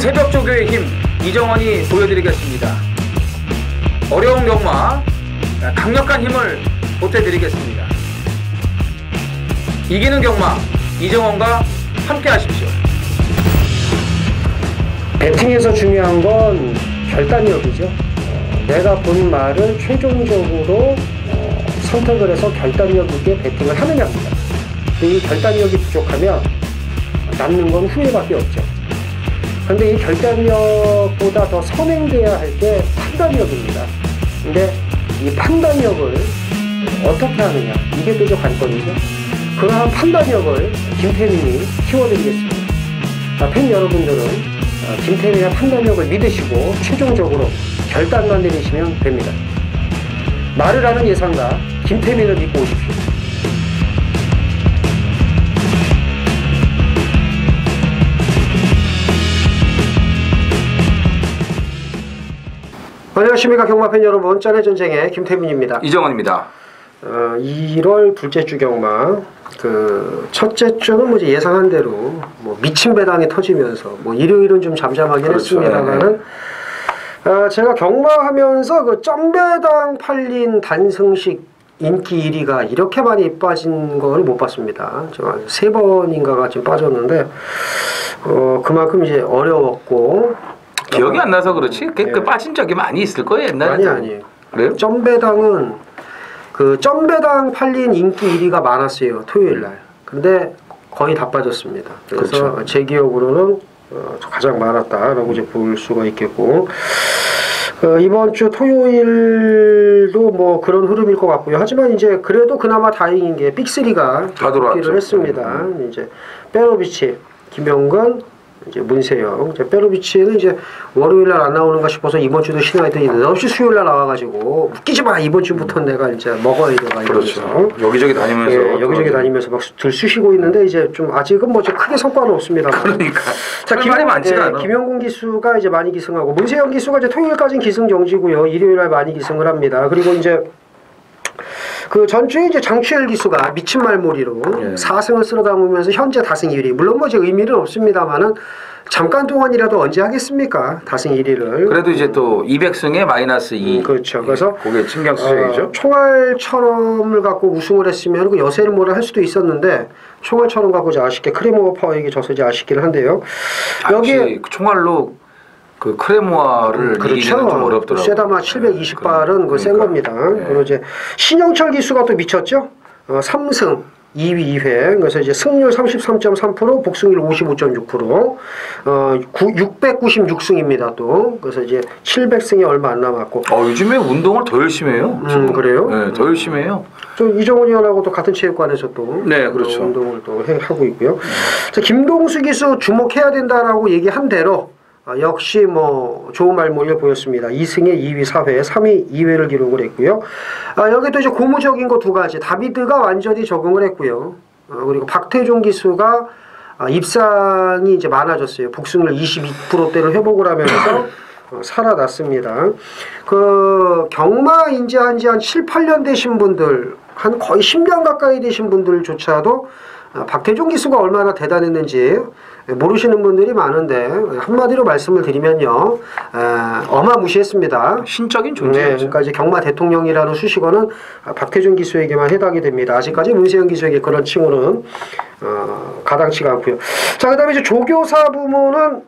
새벽 조교의 힘 이정원이 보여드리겠습니다. 어려운 경마 강력한 힘을 보태드리겠습니다. 이기는 경마 이정원과 함께 하십시오. 배팅에서 중요한 건 결단력이죠. 내가 본 말을 최종적으로 선택을 해서 결단력 있게 배팅을 하느냐입니다. 이 결단력이 부족하면 남는 건 후회밖에 없죠. 그런데 이 결단력보다 더 선행돼야 할 게 판단력입니다. 근데 이 판단력을 어떻게 하느냐, 이게 또 관건이죠. 그러한 판단력을 김태민이 키워드리겠습니다. 팬 여러분들은 김태민의 판단력을 믿으시고 최종적으로 결단만 내리시면 됩니다. 말을 하는 예상가 김태민을 믿고 오십시오. 안녕하십니까 경마팬 여러분, 짠의 전쟁의 김태민입니다. 이정원입니다. 1월 둘째 주 경마, 첫째 주는 뭐 예상한 대로 미친 배당이 터지면서 일요일은 좀 잠잠하긴 그렇죠. 했습니다만은 제가 경마하면서 점배당 팔린 단승식 인기 1위가 이렇게 많이 빠진 걸 못 봤습니다. 저 3번인가가 지금 빠졌는데 그만큼 이제 어려웠고. 기억이 안 나서 그렇지 그 빠진 적이 많이 있을 거예요 옛날에. 아니에요. 그래요? 점배당은 점배당 팔린 인기 1위가 많았어요 토요일날. 근데 거의 다 빠졌습니다. 그래서 그렇죠. 제 기억으로는 가장 많았다라고 이제 볼 수가 있겠고, 이번 주 토요일도 그런 흐름일 것 같고요. 하지만 이제 그래도 그나마 다행인 게 빅3가 다 돌아왔죠. 했습니다. 이제 페로비치, 김영건, 이제 문세영, 페로비치는 이제 월요일날 안 나오는가 싶어서 이번 주도 신청했더니 없이 수요일날 나와가지고 웃기지 마, 이번 주부터 내가 이제 먹어야 돼가 이러면서. 그렇죠. 여기저기 다니면서. 예, 여기저기 다니면서 막 들쑤시고 있는데 이제 좀 아직은 크게 성과는 없습니다. 그러니까. 자, 말이 많지가 않아. 김영gun 기수가 이제 많이 기승하고 문세영 기수가 이제 토요일까지는 기승 정지고요. 일요일날 많이 기승을 합니다. 그리고 이제 전주에 이제 장추열 기수가 미친 말몰이로 4승을 쓸어 담으면서 현재 다승 1위. 물론 제 의미는 없습니다만은 잠깐 동안이라도 언제 하겠습니까? 다승 1위를. 그래도 이제 또 200승에 마이너스 2. 그렇죠. 그래서 그게 신경 쓰여야죠. 총알처럼을 갖고 우승을 했으면 여세를 뭐라 할 수도 있었는데 총알처럼 갖고 이제 아쉽게 크레모 파워에게 져서 이제 아쉽긴 한데요. 여기 총알로 크레모아를 이기기는 좀 어렵더라고요. 세다마 720발은 센 겁니다. 그리고 이제 신영철 기수가 또 미쳤죠. 3승 2위 2회. 그래서 이제 승률 33.3%, 복승률 55.6%, 696승입니다 또. 그래서 이제 700승이 얼마 안 남았고. 요즘에 운동을 더 열심히 해요. 그래요? 네, 더 열심히 해요. 이정원 의원하고도 같은 체육관에서 또 네, 그렇죠. 운동을 또 하고 있고요. 자, 김동수 기수 주목해야 된다라고 얘기한 대로 역시 좋은 말몰이를 보였습니다. 2승에 2위 4회, 3위 2회를 기록을 했고요. 여기도 이제 고무적인 거 두 가지. 다비드가 완전히 적응을 했고요. 그리고 박태종 기수가 입상이 이제 많아졌어요. 복승률 22%대를 회복을 하면서 살아났습니다. 경마 이제 한 7, 8년 되신 분들, 한 거의 10년 가까이 되신 분들조차도 박태종 기수가 얼마나 대단했는지 모르시는 분들이 많은데 한마디로 말씀을 드리면요, 어마무시했습니다. 신적인 존재죠. 그러니까 이제 경마 대통령이라는 수식어는 박태종 기수에게만 해당이 됩니다. 아직까지 문세영 기수에게 그런 칭호는 가당치가 않고요. 자, 그다음에 이제 조교사 부문은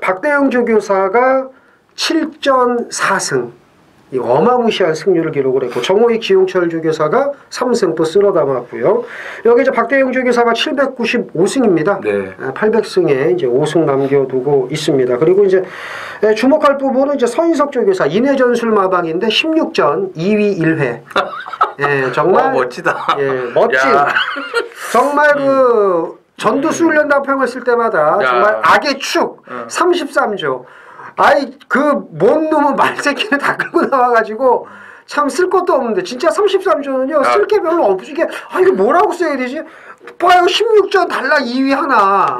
박대영 조교사가 7전 4승. 이 어마무시한 승률을 기록을 했고, 정호익 기용철 조교사가 3승 또 쓸어 담았고요. 여기 이제 박대영 조교사가 795승입니다. 네. 800승에 이제 5승 남겨두고 있습니다. 그리고 이제 주목할 부분은 이제 서인석 조교사 인해전술 마방인데 16전 2위 1회. 예, 정말 멋지다. 예, 멋진. 정말 전두수 훈련 단평을 쓸 때마다 정말 악의 축 33조. 뭔 놈은 말새끼를 다 끌고 나와가지고 참 쓸 것도 없는데 진짜 33조는요 쓸 게 별로 없으게 이거 뭐라고 써야 되지? 이거 16전 달라 2위 하나.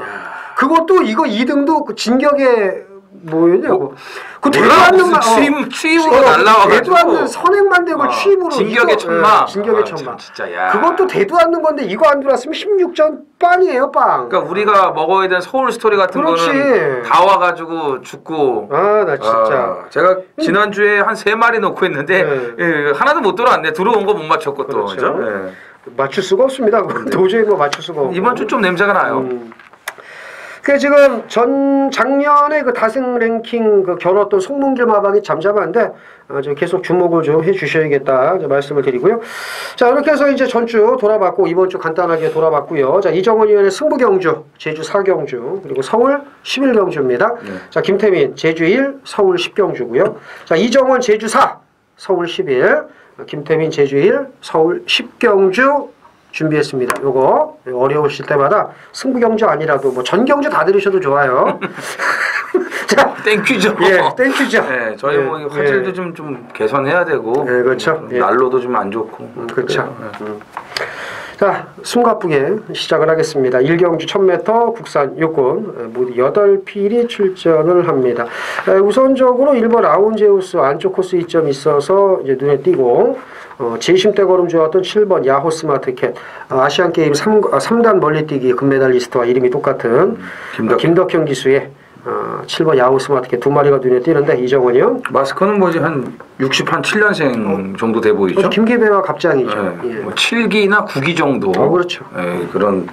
그것도 이거 2등도 진격의 뭐였냐고. 그 몰라, 되도 않는 무슨 말 취임으로 날라와가지고 되도 않는 선행만 되고 취임으로 진격의 이거, 천마. 진격의 아, 천마. 진짜 야. 그것도 되도 않는 건데 이거 안 들어왔으면 16전 빵이에요 빵. 그러니까 우리가 먹어야 되는 서울 스토리 같은 그렇지. 거는 다 와가지고 죽고. 아 나 진짜. 제가 지난주에 한 3마리 넣고 했는데 네. 예, 하나도 못 들어왔네. 들어온 거 못 맞췄고 또. 그렇죠. 그죠? 예. 맞출 수가 없습니다. 도저히 뭐 맞출 수가 없고. 이번 주 좀 냄새가 나요. 그 지금 작년에 그 다승 랭킹 그 겨뤘던 송문길 마방이 잠잠한데 좀 계속 주목을 좀 해주셔야겠다 말씀을 드리고요. 자 이렇게 해서 이제 전주 돌아봤고 이번 주 간단하게 돌아봤고요. 자 이정원 의원의 승부 경주 제주 4경주 그리고 서울 11경주입니다. 자 김태민 제주 1 서울 10경주고요. 자 이정원 제주 4 서울 11 김태민 제주 1 서울 10경주 준비했습니다. 요거 어려우실 때마다 승부 경주 아니라도 뭐 전 경주 다 들으셔도 좋아요. 자, 땡큐죠. 예, 땡큐죠. 네, 저희 예, 뭐 화질도 좀 개선해야 되고. 예, 그렇죠. 예. 난로도 좀 안 좋고. 그렇죠. 자, 숨가쁘게 시작을 하겠습니다. 1경주 1000m 국산 육군 모두 8필이 출전을 합니다. 우선적으로 1번 아운제우스 안쪽 코스 이점이 있어서 이제 눈에 띄고 재심때 걸음 좋았던 7번 야호 스마트캣 아시안게임 3단 멀리뛰기 금메달리스트와 이름이 똑같은 김덕현 기수의 7번 야후 스마트캣 2마리가 눈에 띄는데 이정원이요? 마스크는 뭐지 한 67년생 정도 돼 보이죠? 김기배와 갑장이죠. 네, 예. 뭐 7기나 9기 정도. 그렇죠. 네, 그런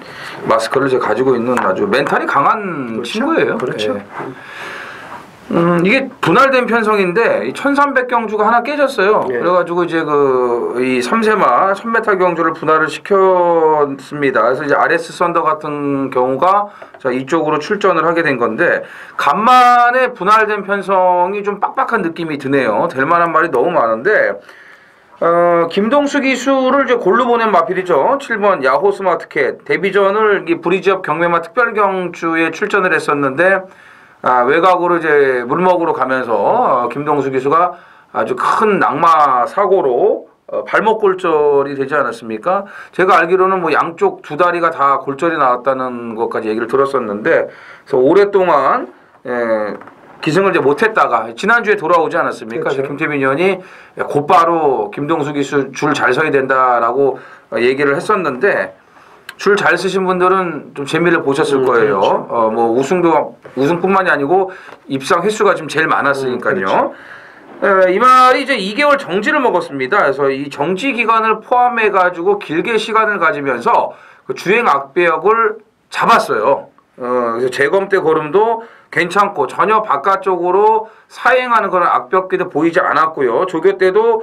마스크를 제가 가지고 있는 아주 멘탈이 강한 그렇죠? 친구예요. 그렇죠. 네. 이게 분할된 편성인데 1300경주가 하나 깨졌어요. 네. 그래가지고 이제 이 3세마 1000m 경주를 분할을 시켰습니다. 그래서 이제 RS 썬더 같은 경우가 자 이쪽으로 출전을 하게 된 건데 간만에 분할된 편성이 좀 빡빡한 느낌이 드네요. 될 만한 말이 너무 많은데 김동수 기수를 이제 골로 보낸 마필이죠. 7번 야호 스마트캣 데뷔전을 이 브리지업 경매마 특별경주에 출전을 했었는데 외곽으로 이제 물먹으로 가면서 김동수 기수가 아주 큰 낙마 사고로 발목 골절이 되지 않았습니까? 제가 알기로는 뭐 양쪽 두 다리가 다 골절이 나왔다는 것까지 얘기를 들었었는데 그래서 오랫동안 기승을 이제 못했다가 지난주에 돌아오지 않았습니까? 그렇죠. 그래서 김태민 의원이 곧바로 김동수 기수 줄 잘 서야 된다라고 얘기를 했었는데 줄 잘 쓰신 분들은 좀 재미를 보셨을 거예요. 그렇죠. 뭐 우승뿐만이 아니고 입상 횟수가 지금 제일 많았으니까요. 그렇죠. 이 말이 이제 2개월 정지를 먹었습니다. 그래서 이 정지 기간을 포함해 가지고 길게 시간을 가지면서 그 주행 악배역을 잡았어요. 그래서 재검 때 걸음도 괜찮고 전혀 바깥쪽으로 사행하는 그런 악벽기도 보이지 않았고요. 조교 때도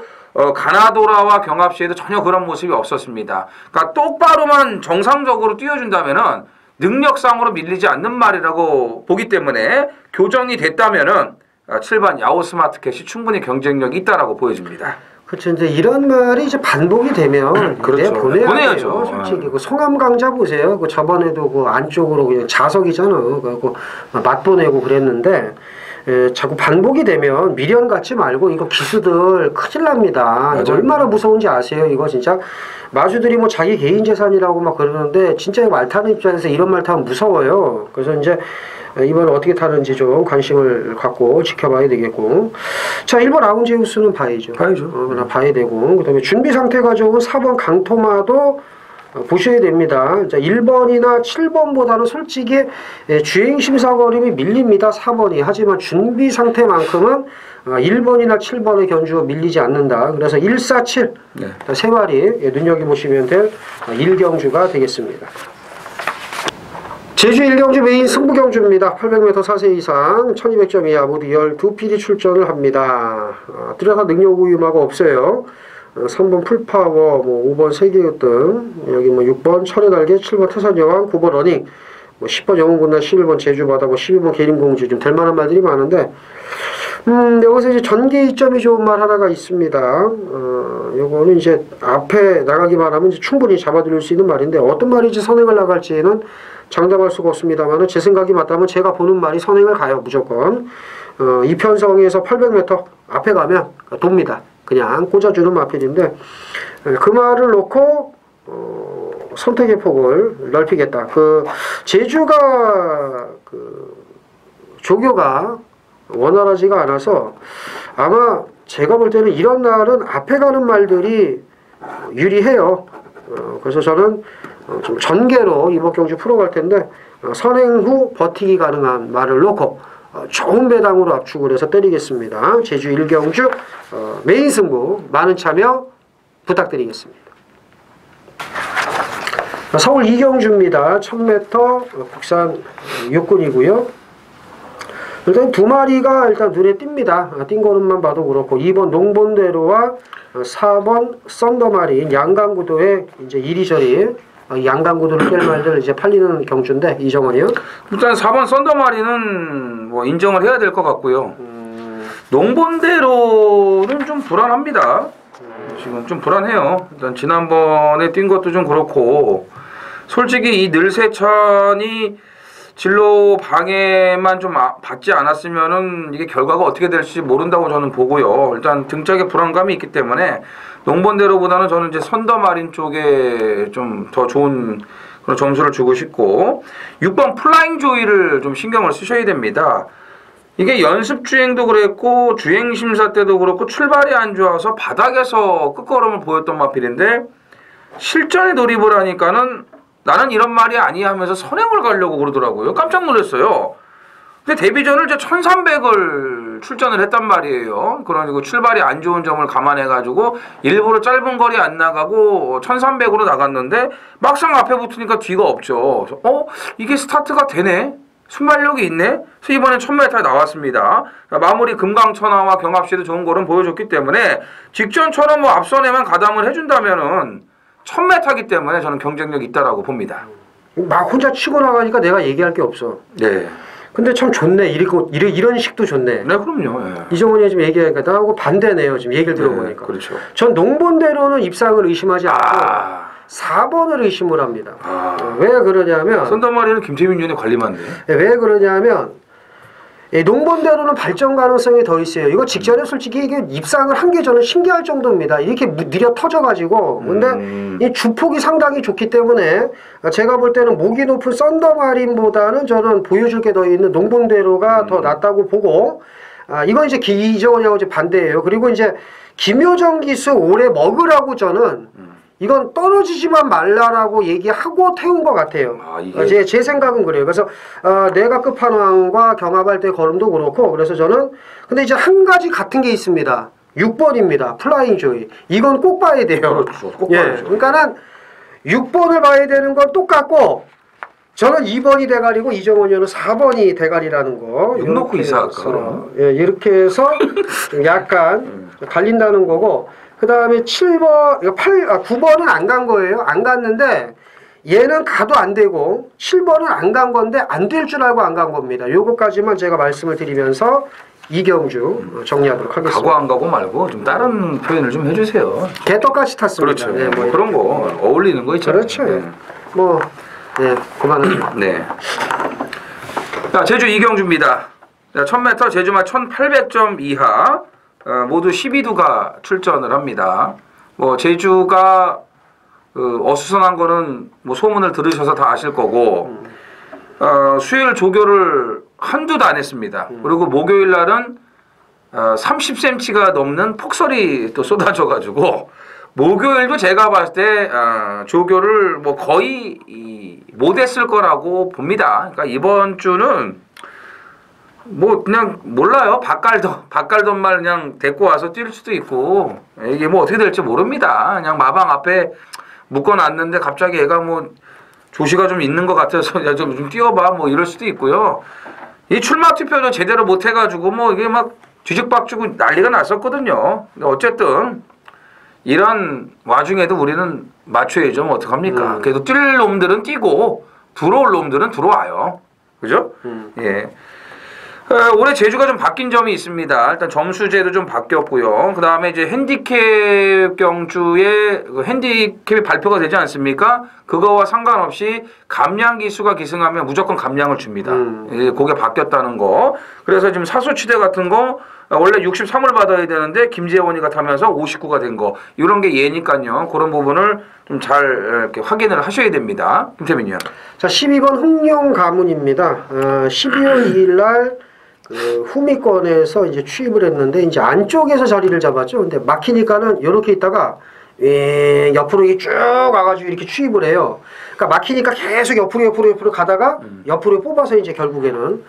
가나도라와 경합 시에도 전혀 그런 모습이 없었습니다. 그러니까 똑바로만 정상적으로 뛰어준다면은 능력상으로 밀리지 않는 말이라고 보기 때문에 교정이 됐다면은 7번 야호 스마트캣이 충분히 경쟁력이 있다라고 보여집니다. 그렇죠. 이제 이런 말이 이제 반복이 되면 그렇죠. 보내야죠. 솔직히 그 송암 강자 보세요. 그 저번에도 그 안쪽으로 그냥 자석이잖아. 그래갖고 맞보내고 그랬는데 자꾸 반복이 되면 미련 갖지 말고 이거 기수들 큰일 납니다. 이거 얼마나 무서운지 아세요? 이거 진짜 마주들이 뭐 자기 개인 재산이라고 막 그러는데 진짜 말 타는 입장에서 이런 말 타면 무서워요. 그래서 이제 이번에 어떻게 타는지 좀 관심을 갖고 지켜봐야 되겠고. 자, 1번 아운제우스는 봐야죠. 봐야죠. 봐야 되고. 그 다음에 준비 상태가 좋은 4번 강토마도 보셔야 됩니다. 자, 1번이나 7번보다는 솔직히 주행 심사 거림이 밀립니다. 4번이. 하지만 준비 상태만큼은 1번이나 7번의 견주가 밀리지 않는다. 그래서 147, 네. 세 마리 눈여겨보시면 될 1경주가 되겠습니다. 제주 1경주 메인 승부경주입니다. 800m 4세 이상 1200점 이하 모두 12필이 출전을 합니다. 뚜렷한 능력 우위마가 없어요. 3번 풀파워, 뭐 5번 세계유등, 여기 뭐 6번 철의 날개, 7번 태산여왕, 9번 러닝, 뭐 10번 영웅군단, 11번 제주바다, 뭐 12번 계림공주, 좀 될 만한 말들이 많은데, 여기서 이제 전개 이점이 좋은 말 하나가 있습니다. 요거는 이제 앞에 나가기만 하면 이제 충분히 잡아들일 수 있는 말인데, 어떤 말인지 선행을 나갈지는 장담할 수가 없습니다만, 제 생각이 맞다면 제가 보는 말이 선행을 가요, 무조건. 이편성에서 800m 앞에 가면 돕니다. 그냥 꽂아주는 마필인데 그 말을 놓고 선택의 폭을 넓히겠다. 그 제주가 그 조교가 원활하지가 않아서 아마 제가 볼 때는 이런 날은 앞에 가는 말들이 유리해요. 그래서 저는 좀 전개로 이번 경주 풀어갈 텐데 선행 후 버티기 가능한 말을 놓고 좋은 배당으로 압축을 해서 때리겠습니다. 제주 1경주 메인 승부 많은 참여 부탁드리겠습니다. 서울 2경주입니다. 1000m 국산 육군이고요. 일단 두 마리가 일단 눈에 띕니다. 띈 거는만 봐도 그렇고 2번 농본대로와 4번 썬더마린 양강구도에 이제 이리저리 양강구도를 깰 말들 이제 팔리는 경주인데 이정원이요? 일단 4번 썬더마리는 뭐 인정을 해야 될 것 같고요. 농본대로는 좀 불안합니다. 지금 좀 불안해요. 일단 지난번에 뛴 것도 좀 그렇고 솔직히 이 늘세찬이 진로 방해만 좀 받지 않았으면은 이게 결과가 어떻게 될지 모른다고 저는 보고요. 일단 등짝에 불안감이 있기 때문에 농번대로보다는 저는 이제 선더마린 쪽에 좀 더 좋은 그런 점수를 주고 싶고 6번 플라잉 조이를 좀 신경을 쓰셔야 됩니다. 이게 연습 주행도 그랬고 주행 심사 때도 그렇고 출발이 안 좋아서 바닥에서 끝걸음을 보였던 마필인데 실전에 돌입을 하니까는 나는 이런 말이 아니야 하면서 선행을 가려고 그러더라고요. 깜짝 놀랐어요. 근데 데뷔전을 이제 1300을 출전을 했단 말이에요. 그러니까 출발이 안 좋은 점을 감안해가지고 일부러 짧은 거리 안 나가고 1300으로 나갔는데 막상 앞에 붙으니까 뒤가 없죠. 이게 스타트가 되네? 순발력이 있네? 그래서 이번엔 1000m에 나왔습니다. 마무리 금강천하와 경합시도 좋은 거는 보여줬기 때문에 직전처럼 뭐 앞선에만 가담을 해준다면은 1000m이기 때문에 저는 경쟁력이 있다라고 봅니다. 막 혼자 치고 나가니까 내가 얘기할 게 없어. 네. 근데 참 좋네. 이런 식도 좋네. 네, 그럼요. 네. 이정원이 지금 얘기하니까 나하고 반대네요. 지금 얘기를 들어보니까. 네, 그렇죠. 전 농본대로는 입상을 의심하지 않고 4번을 의심을 합니다. 왜 그러냐면 선더마리는 김태민 위원의 관리만데. 왜 그러냐면 농본대로는 발전 가능성이 더 있어요. 이거 직전에 솔직히 이게 입상을 한 게 저는 신기할 정도입니다. 이렇게 느려 터져가지고. 근데 이 주폭이 상당히 좋기 때문에 제가 볼 때는 목이 높은 썬더마린보다는 저는 보여줄 게 더 있는 농본대로가 더 낫다고 보고, 이건 이제 이정원이하고 이제 반대예요. 그리고 이제 김효정 기수 올해 먹으라고 저는 이건 떨어지지만 말라라고 얘기하고 태운 것 같아요. 제 생각은 그래요. 그래서 내가 끝판왕과 경합할 때 걸음도 그렇고 그래서 저는 근데 이제 한 가지 같은 게 있습니다. 6번입니다. 플라잉 조이. 이건 꼭 봐야 돼요. 그렇죠. 꼭 봐야죠. 그러니까는 6번을 봐야 되는 건 똑같고 저는 2번이 대가리고 이정원이는 4번이 대가리라는 거. 6 놓고 이사할까? 이렇게 해서 약간 갈린다는 거고 그 다음에 7번, 9번은 안 간 거예요. 안 갔는데 얘는 가도 안 되고 7번은 안 간 건데 안 될 줄 알고 안 간 겁니다. 요거까지만 제가 말씀을 드리면서 이경주 정리하도록 하겠습니다. 가고 안 가고 말고 좀 다른 표현을 좀 해주세요. 개떡같이 탔습니다. 그렇죠. 네, 뭐 그런 거 어울리는 거 있잖아요. 그렇죠. 그만합니다. 네. 자, 제주 이경주입니다. 1000m 제주마 1800점 이하 모두 12두가 출전을 합니다. 뭐 제주가 어수선한 거는 뭐 소문을 들으셔서 다 아실 거고 수요일 조교를 한두도 안 했습니다. 그리고 목요일 날은 30cm가 넘는 폭설이 또 쏟아져가지고 목요일도 제가 봤을 때 조교를 뭐 거의 못했을 거라고 봅니다. 그러니까 이번 주는 뭐 그냥 몰라요. 박갈던 말 그냥 데리고 와서 뛸 수도 있고 이게 뭐 어떻게 될지 모릅니다. 그냥 마방 앞에 묶어놨는데 갑자기 얘가 뭐 조시가 좀 있는 것 같아서 야 좀 뛰어봐 뭐 이럴 수도 있고요. 이 출마 투표도 제대로 못 해가지고 뭐 이게 막 뒤죽박죽 난리가 났었거든요. 근데 어쨌든 이런 와중에도 우리는 맞춰야죠. 뭐 어떡합니까? 그래도 뛸 놈들은 뛰고 들어올 놈들은 들어와요. 그죠? 예. 올해 제주가 좀 바뀐 점이 있습니다. 일단 점수제도 좀 바뀌었고요. 그 다음에 이제 핸디캡 경주에 핸디캡이 발표가 되지 않습니까? 그거와 상관없이 감량 기수가 기승하면 무조건 감량을 줍니다. 그게 바뀌었다는 거. 그래서 지금 사수치대 같은 거 원래 63을 받아야 되는데 김재원이가 타면서 59가 된 거. 이런 게 예니까요. 그런 부분을 좀 잘 이렇게 확인을 하셔야 됩니다. 김태민 위원. 자, 12번 흥룡 가문입니다. 12월 2일 날 그 후미권에서 이제 취입을 했는데 이제 안쪽에서 자리를 잡았죠. 근데 막히니까는 이렇게 있다가 옆으로 이렇게 쭉 와가지고 이렇게 취입을 해요. 그러니까 막히니까 계속 옆으로 가다가 옆으로 뽑아서 이제 결국에는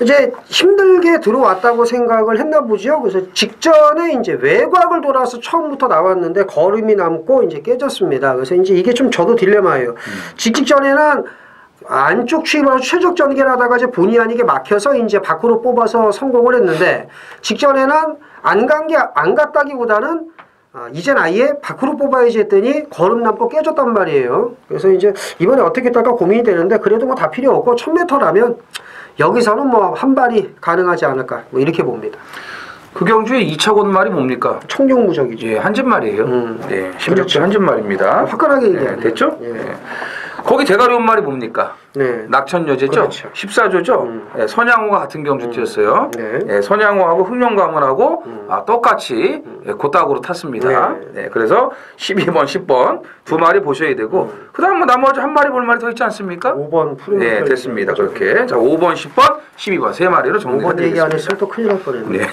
이제 힘들게 들어왔다고 생각을 했나 보죠. 그래서 직전에 이제 외곽을 돌아서 처음부터 나왔는데 걸음이 남고 이제 깨졌습니다. 그래서 이제 이게 좀 저도 딜레마예요. 직전에는 안쪽 취입을 최적 전개를 하다가 이제 본의 아니게 막혀서 이제 밖으로 뽑아서 성공을 했는데 직전에는 안 갔다기보다는 이젠 아예 밖으로 뽑아야지 했더니 걸음 남고 깨졌단 말이에요. 그래서 이제 이번에 어떻게 할까 고민이 되는데 그래도 뭐 다 필요 없고 1000m라면 여기서는 뭐 한 발이 가능하지 않을까 뭐 이렇게 봅니다. 그 경주의 2차 권말이 뭡니까? 청룡무적이죠. 예, 한진말이에요. 네, 16주 그렇죠. 한진말입니다. 화끈하게 얘기하네요. 됐죠? 예. 네. 거기 대가리 말이 뭡니까? 네. 낙천여제죠? 그렇죠. 14조죠? 네, 선양호가 같은 경주 뛰었어요. 네. 네, 선양호하고 흥룡가문하고 똑같이 고딱으로 탔습니다. 네. 네, 그래서 12번, 10번 두 마리 보셔야 되고 그 다음 뭐 나머지 한 마리 볼 마리 더 있지 않습니까? 5번 푸른 네, 됐습니다. 그렇게. 자, 5번, 10번, 12번 세 마리로 5번 얘기 안 정리해드리겠습니다. 했으면 또 큰일 날 뻔했네. 네.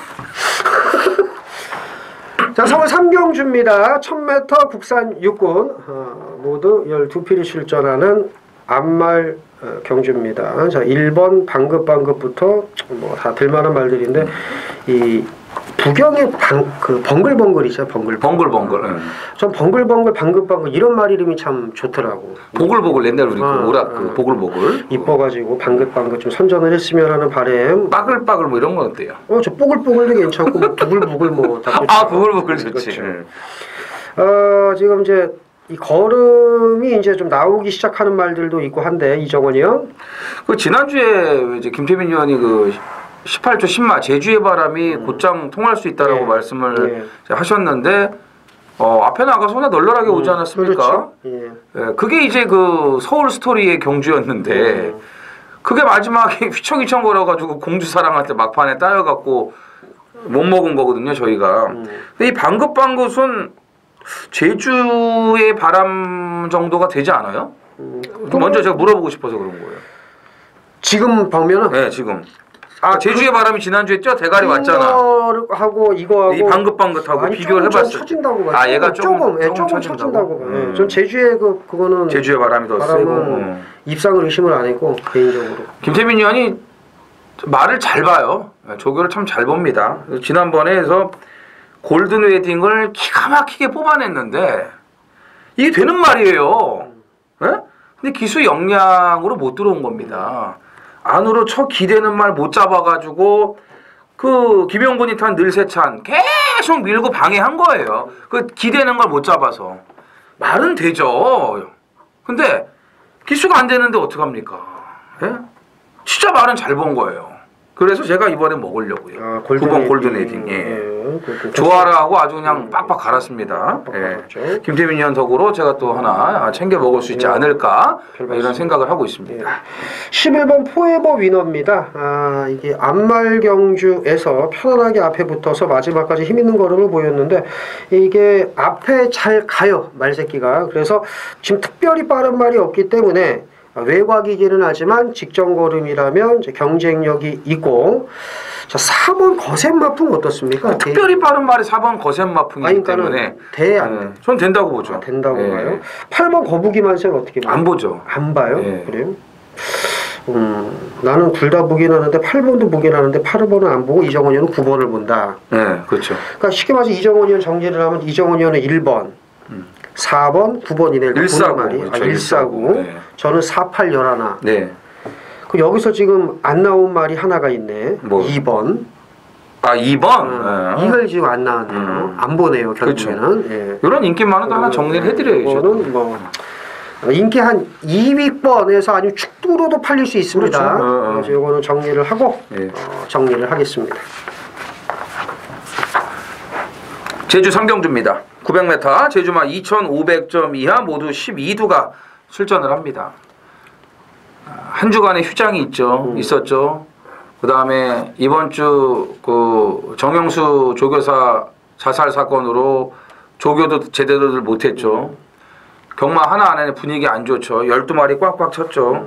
자, 서울 삼경주입니다. 1000m 국산 육군 모두 12필이 출전하는 암말 경주입니다. 자, 1번 방긋방긋부터 뭐 다 들만한 말들인데 이 부경의 그 벙글벙글이죠. 벙글벙글. 전 벙글벙글 방긋방긋 이런 말 이름이 참 좋더라고. 보글보글 옛날 우리 그 오락 그 보글보글. 이뻐가지고 방긋방긋 좀 선전을 했으면 하는 바람. 빠글빠글 뭐 이런 건 어때요? 저 뽀글뽀글도 괜찮고 뭐 부글부글 뭐 다 좋죠. 아, 보글보글 좋지. 그렇죠. 지금 이제 이 걸음이 이제 좀 나오기 시작하는 말들도 있고 한데 이정원이 형. 그 지난주에 이제 김태민 의원이 그 18조 10마 제주의 바람이 곧장 통할 수 있다라고 네. 말씀을 네. 하셨는데 앞에 나가서 워낙 널널하게 오지 않았습니까? 그렇죠. 예. 예, 그게 이제 그 서울 스토리의 경주였는데 그게 마지막에 휘청휘청 걸어가지고 공주 사랑한테 막판에 따여갖고 못 먹은 거거든요 저희가. 근데 이 방긋방긋은 제주의 바람 정도가 되지 않아요? 먼저 제가 물어보고 싶어서 그런 거예요. 지금 보면은 네, 지금. 제주의 바람이 지난주에 뛰어 대가리 왔잖아. 하고 이거하고 이 방긋방긋하고 아니, 비교를 조금 해봤어요. 처진다고 봐요. 얘가 조금 처진다고. 처진다고 봐요. 전 제주의 그거는 제주의 바람이 더 세고. 입상을 의심을 안 했고 개인적으로. 김태민 의원이 말을 잘 봐요. 조교를 참 잘 봅니다. 지난번에서 골든 웨딩을 기가 막히게 뽑아냈는데 이게 되는 말이에요. 네? 근데 기수 역량으로 못 들어온 겁니다. 안으로 쳐 기대는 말 못 잡아가지고 그 김영곤이 탄 늘세찬 계속 밀고 방해한 거예요. 그 기대는 걸 못 잡아서 말은 되죠. 근데 기수가 안 되는데 어떡합니까? 예? 진짜 말은 잘 본 거예요. 그래서 제가 이번에 먹으려고요. 9번 골든 웨딩. 좋아라 하고 아주 그냥 빡빡 갈았습니다. 예. 김태민 의원 덕으로 제가 또 하나 챙겨 먹을 수 있지 않을까 이런 생각을 하고 있습니다. 11번 포에버 위너입니다. 이게 암말 경주에서 편안하게 앞에 붙어서 마지막까지 힘 있는 걸음을 보였는데 이게 앞에 잘 가요 말새끼가. 그래서 지금 특별히 빠른 말이 없기 때문에 외곽이기는 하지만 직전 걸음이라면 이제 경쟁력이 있고. 자, 4번 거센마풍 어떻습니까? 특별히 빠른 말이 4번 거센마풍이기 때문에 안 돼? 전 된다고 보죠. 된다고 봐요. 8번 거북이만세는 어떻게 봐요? 안 보죠. 안 봐요? 그래요? 나는 둘 다 보긴 하는데 8번도 보긴 하는데 8번은 안 보고 이정원 의원은 9번을 본다. 네, 그렇죠. 그러니까 쉽게 말해서 이정원 의원 정리를 하면 이정원 의원은 1번, 4번, 9번이네요. 149. 그렇죠. 149. 네. 저는 48, 11. 네. 그 여기서 지금 안 나온 말이 하나가 있네. 뭐? 2번. 2번? 이걸 지금 안 나왔네요. 안 보네요, 결국에는. 그렇죠. 예. 이런 인기만은 하나 정리를 해드려야죠. 이거는 뭐 인기 한 2위권에서 아니면 축두로도 팔릴 수 있습니다. 그렇죠. 그래서 이거는 정리를 하고 정리를 하겠습니다. 제주 삼경주입니다. 900m 제주마 2,500점 이하 모두 12두가 출전을 합니다. 한 주간의 휴장이 있었죠. 그 다음에 이번 주 그 정영수 조교사 자살 사건으로 조교도 제대로들 못했죠. 경마 하나 안에 분위기 안 좋죠. 12마리 꽉꽉 쳤죠.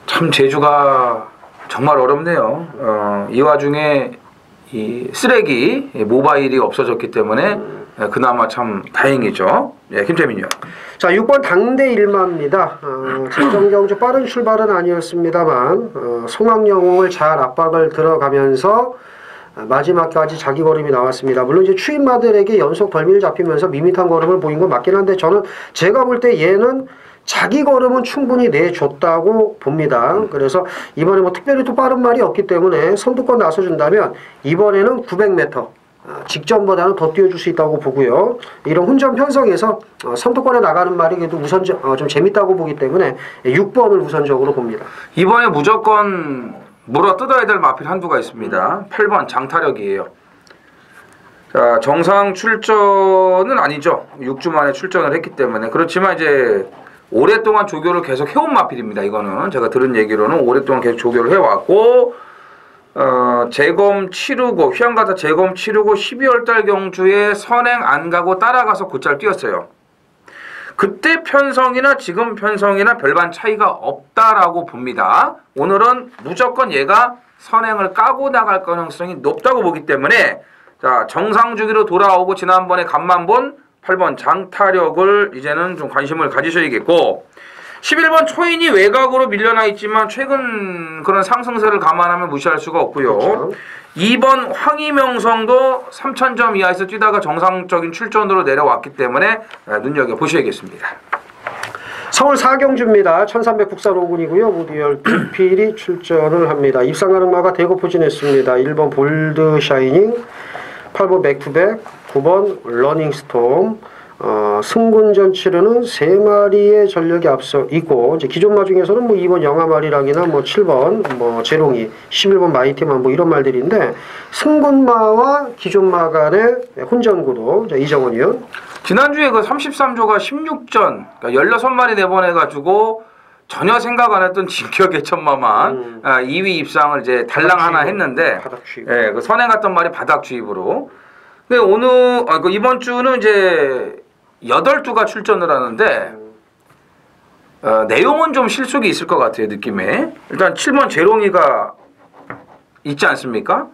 참 제주가 정말 어렵네요. 이 와중에 이 쓰레기 모바일이 없어졌기 때문에 그나마 참 다행이죠. 예, 김태민이요. 자, 6번 당대 일마입니다. 재정경주 빠른 출발은 아니었습니다만 송악영웅을 잘 압박을 들어가면서 마지막까지 자기 걸음이 나왔습니다. 물론 이제 추임마들에게 연속 덜미를 잡히면서 밋밋한 걸음을 보인 건 맞긴 한데 저는 제가 볼 때 얘는 자기 걸음은 충분히 내줬다고 봅니다. 그래서 이번에 뭐 특별히 또 빠른 말이 없기 때문에 선두권 나서준다면 이번에는 900m 직전보다는 더 뛰어줄 수 있다고 보고요. 이런 혼전 편성에서 선두권에 나가는 말이 그래도 우선 좀 재밌다고 보기 때문에 6번을 우선적으로 봅니다. 이번에 무조건 물어 뜯어야 될 마필 한두가 있습니다. 8번 장타력이에요. 자, 정상 출전은 아니죠. 6주 만에 출전을 했기 때문에. 그렇지만 이제 오랫동안 조교를 계속 해온 마필입니다. 이거는 제가 들은 얘기로는 오랫동안 계속 조교를 해왔고 재검 치르고 휴양가다 재검 치르고 12월달 경주에 선행 안 가고 따라가서 곧잘 뛰었어요. 그때 편성이나 지금 편성이나 별반 차이가 없다라고 봅니다. 오늘은 무조건 얘가 선행을 까고 나갈 가능성이 높다고 보기 때문에 자, 정상 주기로 돌아오고 지난번에 간만 본 8번 장타력을 이제는 좀 관심을 가지셔야겠고 11번 초인이 외곽으로 밀려나 있지만 최근 그런 상승세를 감안하면 무시할 수가 없고요. 그렇죠. 2번 황희명성도 3,000점 이하에서 뛰다가 정상적인 출전으로 내려왔기 때문에 눈여겨보셔야겠습니다. 서울 사경주입니다. 1300 국산 5군이고요. 모두 12필이 출전을 합니다. 입상 가능마가 대거 포진했습니다. 1번 볼드 샤이닝, 8번 백투백, 9번 러닝스톰, 승군전 치르는 3마리의 전력이 앞서 있고 이제 기존마 중에서는 뭐 2번 영아마리랑이나 뭐 7번 뭐 제롱이 11번 마이티만 뭐 이런 말들인데 승군마와 기존마 간의 혼전구도 이정원 의원 지난주에 그 33조가 16전 그러니까 16마리 내보내가지고 전혀 생각 안 했던 진격 개천마만 2위 입상을 이제 달랑 하나 했는데 예, 그 선행 갔던 말이 바닥 주입으로. 근데 오늘 이번 주는 이제 8두가 출전을 하는데 내용은 좀 실속이 있을 것 같아요. 느낌에. 일단 7번 제롱이가 있지 않습니까?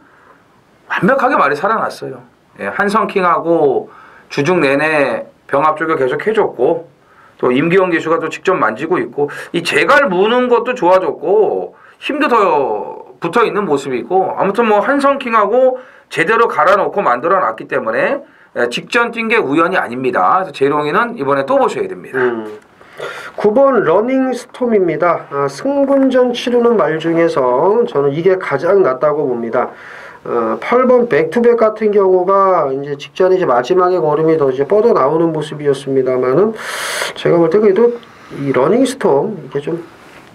완벽하게 말이 살아났어요. 예, 한성킹하고 주중 내내 병합 조교 계속 해줬고 또 임기영 기수가 또 직접 만지고 있고 이 재갈 무는 것도 좋아졌고 힘도 더 붙어있는 모습이고 아무튼 뭐 한성킹하고 제대로 갈아놓고 만들어놨기 때문에 직전 뛴 게 우연이 아닙니다. 그래서 제롱이는 이번에 또 보셔야 됩니다. 9번 러닝스톰입니다. 승군전 치르는 말 중에서 저는 이게 가장 낫다고 봅니다. 8번 백투백 같은 경우가 이제 직전에 이제 마지막에 걸음이 더 이제 뻗어 나오는 모습이었습니다만은 제가 볼 때 그래도 이 러닝스톰 이게 좀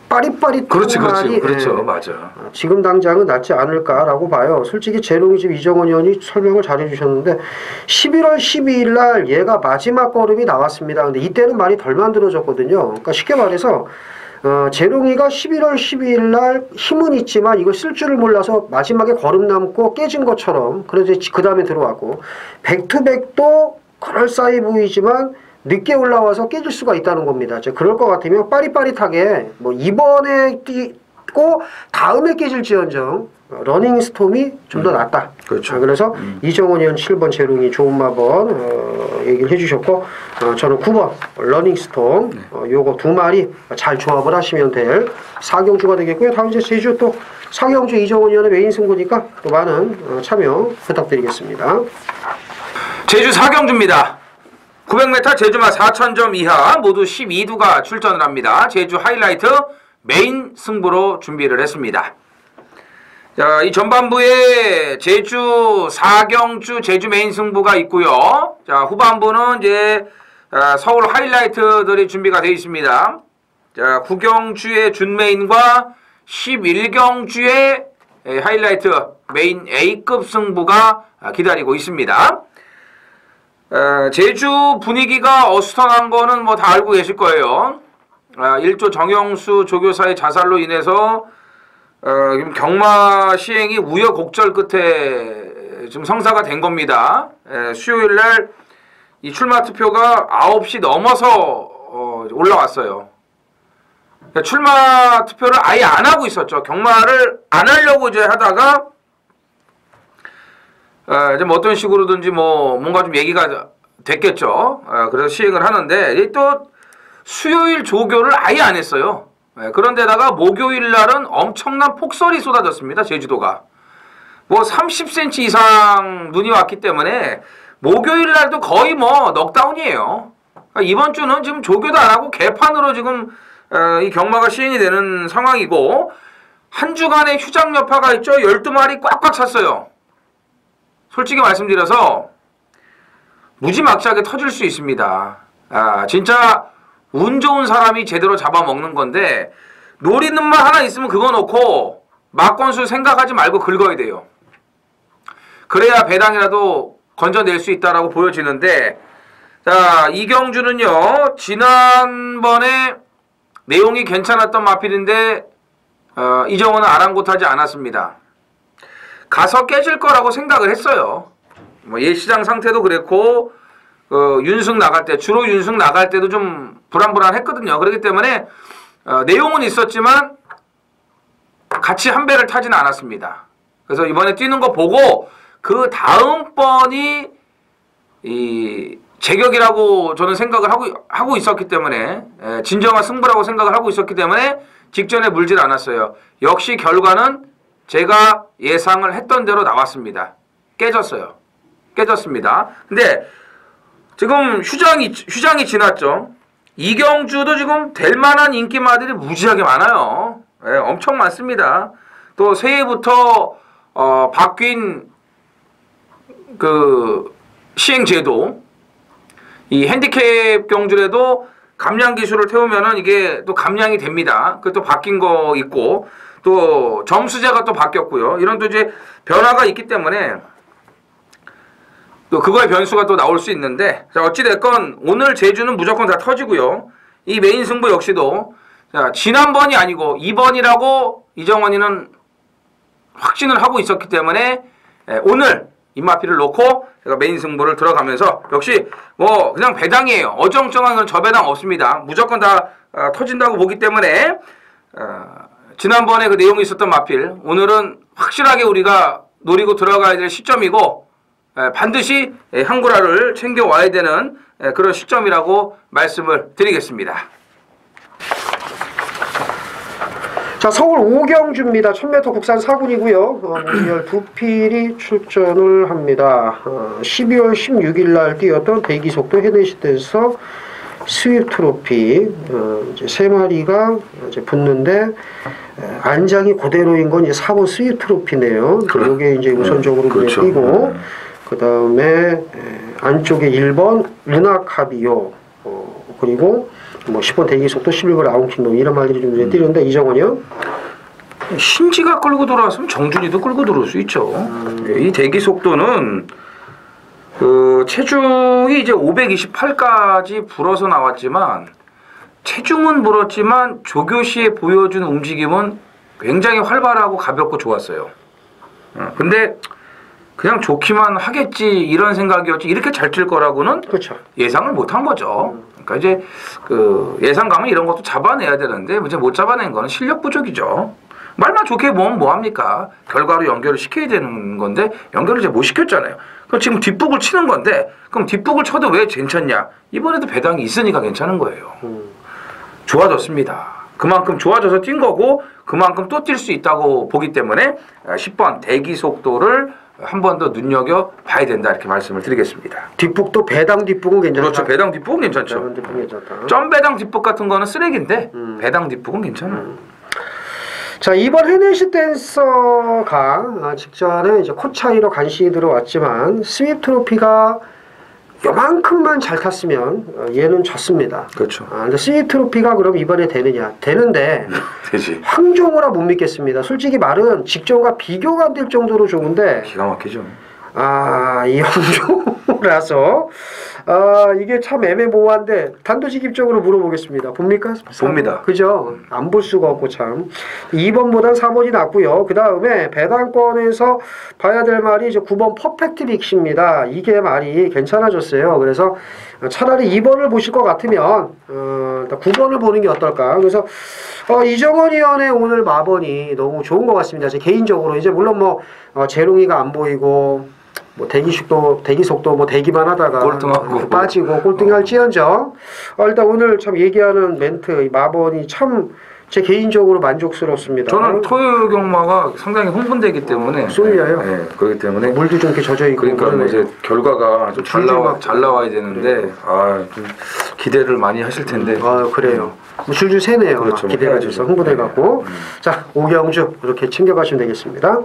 빠릿빠릿한 말이 그렇죠. 맞아. 지금 당장은 낫지 않을까라고 봐요. 솔직히 제롱이 지금 이정원 의원이 설명을 잘 해주셨는데 11월 12일 날 얘가 마지막 걸음이 나왔습니다. 근데 이때는 많이 덜 만들어졌거든요. 그러니까 쉽게 말해서 제롱이가 11월 12일 날 힘은 있지만 이걸 쓸 줄을 몰라서 마지막에 걸음 남고 깨진 것처럼 그래서 그 다음에 들어왔고 백투백도 그럴싸해 보이지만 늦게 올라와서 깨질 수가 있다는 겁니다. 그럴 것 같으면 빠릿빠릿하게 뭐 이번에 뛰고 다음에 깨질지언정 러닝스톰이 좀 더 낫다. 그렇죠. 그래서 이정원 의원 7번 제롱이 좋은 마번 얘기를 해주셨고 저는 9번 러닝스톰 요거 두 마리 잘 조합을 하시면 될 사경주가 되겠고요. 다음 이제 제주 또 사경주 이정원 의원의 메인 승부니까 또 많은 참여 부탁드리겠습니다. 제주 사경주입니다. 900m 제주마 4,000점 이하 모두 12두가 출전을 합니다. 제주 하이라이트 메인 승부로 준비를 했습니다. 자, 이 전반부에 제주 사경주 제주 메인 승부가 있고요. 자, 후반부는 이제 서울 하이라이트들이 준비가 되어 있습니다. 자, 9경주의 준메인과 11경주의 하이라이트 메인 A급 승부가 기다리고 있습니다. 제주 분위기가 어수선한 거는 뭐 다 알고 계실 거예요. 1조 정영수 조교사의 자살로 인해서 경마 시행이 우여곡절 끝에 좀 성사가 된 겁니다. 수요일 날 이 출마 투표가 9시 넘어서 올라왔어요. 그러니까 출마 투표를 아예 안 하고 있었죠. 경마를 안 하려고 이제 하다가 이제 뭐 어떤 식으로든지 뭐 뭔가 좀 얘기가 됐겠죠. 그래서 시행을 하는데 또 수요일 조교를 아예 안 했어요. 그런데다가 목요일 날은 엄청난 폭설이 쏟아졌습니다. 제주도가. 뭐 30cm 이상 눈이 왔기 때문에 목요일 날도 거의 뭐 넉다운이에요. 그러니까 이번 주는 지금 조교도 안 하고 개판으로 지금 이 경마가 시행이 되는 상황이고 한 주간의 휴장 여파가 있죠. 12마리 꽉꽉 찼어요. 솔직히 말씀드려서 무지막지하게 터질 수 있습니다. 진짜 운 좋은 사람이 제대로 잡아먹는 건데 노리는만 하나 있으면 그거 놓고 막건수 생각하지 말고 긁어야 돼요. 그래야 배당이라도 건져낼 수 있다라고 보여지는데 자 이경주는요 지난번에 내용이 괜찮았던 마필인데 이정원은 아랑곳하지 않았습니다. 가서 깨질 거라고 생각을 했어요. 뭐 예시장 상태도 그랬고 윤승 나갈 때 주로 윤승 나갈 때도 좀 불안불안했거든요. 그렇기 때문에 내용은 있었지만 같이 한 배를 타지는 않았습니다. 그래서 이번에 뛰는 거 보고 그 다음번이 이 제격이라고 저는 생각을 하고 있었기 때문에 진정한 승부라고 생각을 하고 있었기 때문에 직전에 물질 않았어요. 역시 결과는 제가 예상을 했던 대로 나왔습니다. 깨졌어요. 깨졌습니다. 근데 지금 휴장이 지났죠. 이경주도 지금 될 만한 인기마들이 무지하게 많아요. 엄청 많습니다. 또 새해부터 바뀐 그 시행제도 이 핸디캡 경주에도 감량 기술을 태우면은 이게 또 감량이 됩니다. 그것도 바뀐 거 있고 또 점수제가 또 바뀌었고요. 이런 또 이제 변화가 있기 때문에 또 그거의 변수가 또 나올 수 있는데 자 어찌됐건 오늘 제주는 무조건 다 터지고요. 이 메인 승부 역시도 자 지난번이 아니고 이번이라고 이정원이는 확신을 하고 있었기 때문에 오늘 임마피를 놓고 제가 메인 승부를 들어가면서 역시 뭐 그냥 배당이에요. 어정쩡한 건 저 배당 없습니다. 무조건 다 터진다고 보기 때문에 지난번에 그 내용이 있었던 마필 오늘은 확실하게 우리가 노리고 들어가야 될 시점이고 반드시 한구라를 챙겨와야 되는 그런 시점이라고 말씀을 드리겠습니다. 자, 서울 오경주입니다. 1000m 국산 4군이고요. 문열 두 필이 출전을 합니다. 12월 16일 날 뛰었던 대기속도 헤네시대에서 스윕 트로피 이제 세 마리가 이제 붙는데 안장이 그대로인 건 이제 4번 스윕 트로피네요. 이게 이제 우선적으로 그렇죠. 뛰고 그 다음에 안쪽에 1번 루나카비오 그리고 뭐 10번 대기속도 11번 아웅킹동 이런 말들이 좀 뛰는데 이정원이요? 신지가 끌고 돌아왔으면 정준이도 끌고 들어올 수 있죠. 이 대기속도는 그 체중이 이제 528까지 불어서 나왔지만 체중은 불었지만 조교시에 보여준 움직임은 굉장히 활발하고 가볍고 좋았어요. 근데 그냥 좋기만 하겠지 이런 생각이었지 이렇게 잘 뛸 거라고는 그렇죠. 예상을 못한 거죠. 그러니까 이제 그 예상감은 이런 것도 잡아내야 되는데 이제 못 잡아낸 거는 실력 부족이죠. 말만 좋게 보면 뭐합니까? 결과로 연결을 시켜야 되는 건데 연결을 이제 못 시켰잖아요. 그럼 지금 뒷북을 치는 건데 그럼 뒷북을 쳐도 왜 괜찮냐? 이번에도 배당이 있으니까 괜찮은 거예요. 좋아졌습니다. 그만큼 좋아져서 뛴 거고 그만큼 또 뛸 수 있다고 보기 때문에 10번 대기 속도를 한 번 더 눈여겨봐야 된다 이렇게 말씀을 드리겠습니다. 뒷북도 배당 뒷북은 괜찮다. 그렇죠. 배당 뒷북은 괜찮죠. 배당 뒷북 괜찮다. 점 배당 뒷북 같은 거는 쓰레기인데 배당 뒷북은 괜찮아요. 자, 이번 헤네시 댄서가 직전에 이제 코 차이로 간신히 들어왔지만 스윕 트로피가 요만큼만 잘 탔으면 얘는 졌습니다. 그렇죠. 근데 스윕 트로피가 그럼 이번에 되느냐? 되는데 되지. 황종우라 못 믿겠습니다. 솔직히 말은 직전과 비교가 안 될 정도로 좋은데 기가 막히죠. 이 황종우 경우라서 이게 참 애매모호한데 단도직입적으로 물어보겠습니다. 봅니까? 봅니다. 그죠? 안 볼 수가 없고 참 2번보단 4번이 낫고요. 그 다음에 배당권에서 봐야 될 말이 이제 9번 퍼펙트 빅시입니다. 이게 말이 괜찮아졌어요. 그래서 차라리 2번을 보실 것 같으면 9번을 보는 게 어떨까. 그래서 이정원 위원의 오늘 마번이 너무 좋은 것 같습니다. 제 개인적으로 이제 물론 뭐 재롱이가 안 보이고 뭐 대기 속도 뭐 대기만 하다가 꼴등하고 빠지고 꼴등할지언정 일단 오늘 참 얘기하는 멘트 마번이 참 제 개인적으로 만족스럽습니다. 저는 토요 경마가 상당히 흥분되기 때문에 쏠려요. 네, 그렇기 때문에 물도 좀 이렇게 젖어 있고 그러니까 뭐 이제 결과가 좀 잘 나와야 되는데 좀 기대를 많이 하실 텐데 그래요. 줄줄 새네요. 그렇죠. 기대가 돼서 흥분해갖고 자 오경주 이렇게 챙겨가시면 되겠습니다.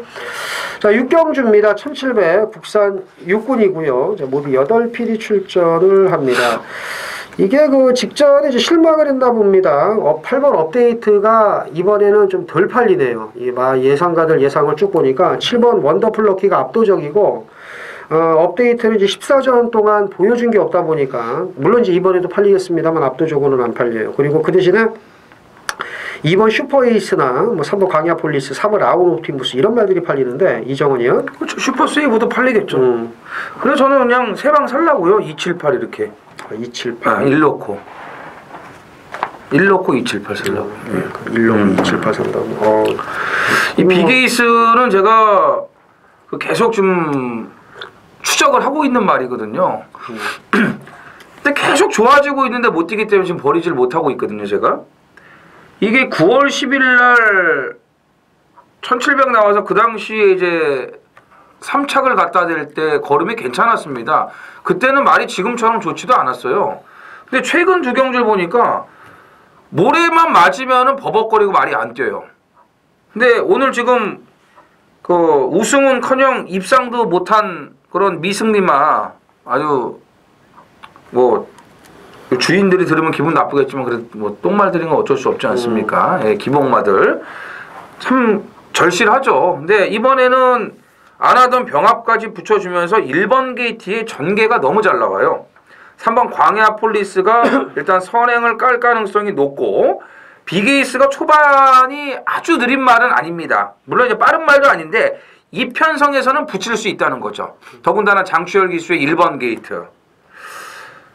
자 6경주입니다. 1700 국산 6군이고요. 자, 모두 8필이 출전을 합니다. 이게 그 직전에 이제 실망을 했나 봅니다. 8번 업데이트가 이번에는 좀 덜 팔리네요. 예상가들 예상을 쭉 보니까 7번 원더풀 럭키가 압도적이고 업데이트는 이제 14전 동안 보여준 게 없다 보니까 물론 이제 이번에도 팔리겠습니다만 압도적으로는 안 팔려요. 그리고 그 대신에 2번 슈퍼에이스나 뭐 3번 광야폴리스, 4번 라운 옵티무스 이런 말들이 팔리는데 이정원이요? 그렇죠. 슈퍼세이브도 팔리겠죠. 그래서 저는 그냥 세 방 살라고요. 278 이렇게. 278. 1 넣고 278 살라고. 1 넣고 278 산다고. 이 비게이스는 제가 계속 좀 추적을 하고 있는 말이거든요. 근데 계속 좋아지고 있는데 못 뛰기 때문에 지금 버리질 못하고 있거든요, 제가. 이게 9월 10일 날 1700 나와서 그 당시에 이제 3착을 갖다 댈 때 걸음이 괜찮았습니다. 그때는 말이 지금처럼 좋지도 않았어요. 근데 최근 두 경주를 보니까 모래만 맞으면은 버벅거리고 말이 안 뛰어요. 근데 오늘 지금 그 우승은커녕 입상도 못한 그런 미승리마 아주 뭐 주인들이 들으면 기분 나쁘겠지만 그래도 뭐 똥말 들인 건 어쩔 수 없지 않습니까? 예, 기복마들 참 절실하죠. 근데 이번에는 안 하던 병합까지 붙여주면서 1번 게이트의 전개가 너무 잘 나와요. 3번 광야폴리스가 일단 선행을 깔 가능성이 높고 비게이스가 초반이 아주 느린 말은 아닙니다. 물론 이제 빠른 말도 아닌데 이 편성에서는 붙일 수 있다는 거죠. 더군다나 장추열 기수의 1번 게이트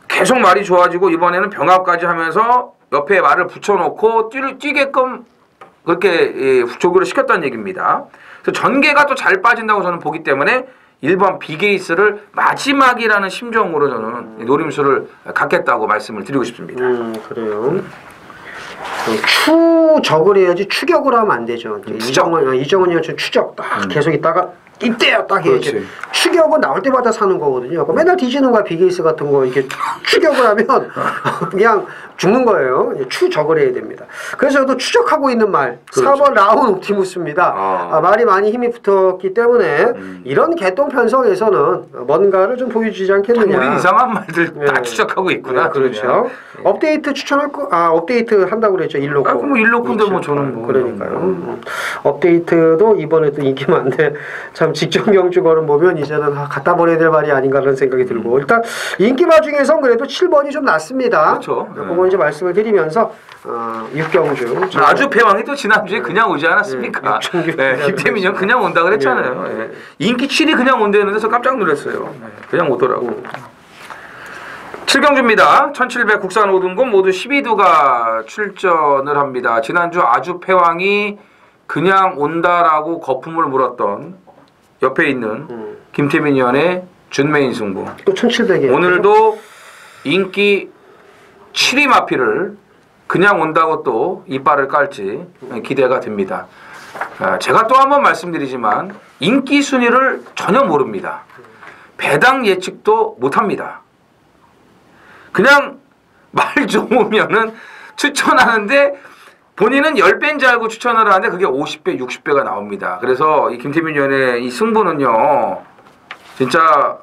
계속 말이 좋아지고 이번에는 병합까지 하면서 옆에 말을 붙여놓고 뛰게끔 그렇게 조교를 시켰다는 얘기입니다. 그래서 전개가 또 잘 빠진다고 저는 보기 때문에 1번 비게이스를 마지막이라는 심정으로 저는 노림수를 갖겠다고 말씀을 드리고 싶습니다. 그래요. 추적을 해야지 추격을 하면 안 되죠. 이정원 의원 추적 딱 계속 있다가 이때요 딱 이렇게 추격은 나올 때마다 사는 거거든요. 맨날 뒤지는 거야 비게이스 같은 거 이렇게 추격을 하면 그냥 죽는 거예요. 추적을 해야 됩니다. 그래서 저도 추적하고 있는 말 4번 라운 옵티무스입니다. 말이 많이 힘이 붙었기 때문에 이런 개똥 편성에서는 뭔가를 좀 보여주지 않겠느냐. 우리 이상한 말들 다 추적하고 있구나. 그렇죠. 업데이트 추천할 거 업데이트 한다고 그랬죠. 1로코. 뭐 1로코인데 뭐 저는 뭐 그러니까요. 업데이트도 이번에도 인기 많은데 참 직전 경주거는 보면 이제는 갖다 버려야 될 말이 아닌가라는 생각이 들고 일단 인기마 중에선 그래도 7번이 좀 낫습니다. 그렇죠. 그거 이제 말씀을 드리면서 6경주 아주 패왕이 또 지난주에 그냥 오지 않았습니까? 김태민 형 그냥 온다 그랬잖아요. 인기 7이 그냥 온다는데 저 깜짝 놀랐어요. 그냥 오더라고. 7경주입니다. 1700 국산 5등급 모두 12두가 출전을 합니다. 지난주 아주 패왕이 그냥 온다라고 거품을 물었던 옆에 있는 김태민 위원의 준메인 승부. 또 1700이에요. 오늘도 인기 7위 마피를 그냥 온다고 또 이빨을 깔지 기대가 됩니다. 제가 또 한 번 말씀드리지만 인기 순위를 전혀 모릅니다. 배당 예측도 못합니다. 그냥 말 좋으면은 추천하는데 본인은 10배인 줄 알고 추천을 하는데 그게 50배, 60배가 나옵니다. 그래서 이 김태민 위원의 이 승부는요, 진짜,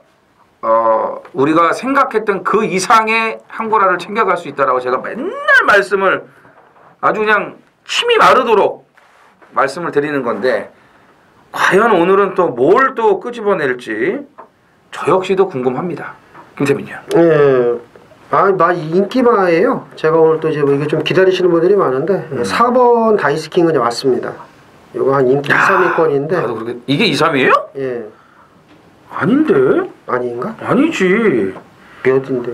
우리가 생각했던 그 이상의 한고라를 챙겨갈 수 있다라고 제가 맨날 말씀을 아주 그냥 침이 마르도록 말씀을 드리는 건데, 과연 오늘은 또 뭘 또 끄집어낼지 저 역시도 궁금합니다. 김태민이요. 예. 인기마예요. 제가 오늘 또 이제 뭐 이게 좀 기다리시는 분들이 많은데 4번 다이스킹은 이제 왔습니다. 이거 한 인기 2, 3위권인데. 나도 그렇게 이게 2, 3위예요? 예. 아닌데? 아닌가? 아니지. 몇인데?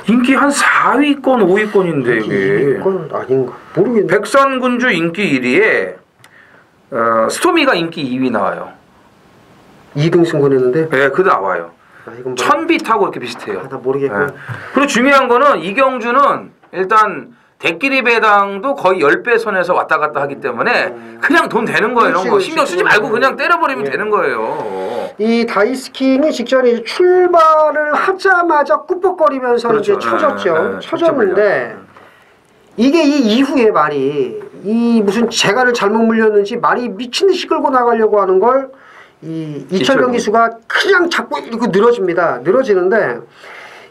인기 한 4위권, 5위권인데 이게. 2위권 아닌가? 모르겠네. 백선군주 인기 1위에 스토미가 인기 2위 나와요. 2등 승군했는데. 네, 그 나와요. 이건 뭐... 천빛하고 이렇게 비슷해요. 나 모르겠고. 네. 그리고 중요한 거는 이경주는 일단 대끼리 배당도 거의 10배 선에서 왔다 갔다 하기 때문에 그냥 돈 되는 거예요. 이런 거 신경 쓰지 말고 그냥 때려버리면 되는 거예요. 이 다이스킹이 직전에 이제 출발을 하자마자 꾸벅거리면서 그렇죠. 이제 쳐졌죠. 네, 쳐졌는데 이게 이 이후에 말이 이 무슨 재갈을 잘못 물렸는지 말이 미친 듯이 끌고 나가려고 하는 걸 이 이철경 기수가 그냥 자꾸 이렇게 늘어집니다. 늘어지는데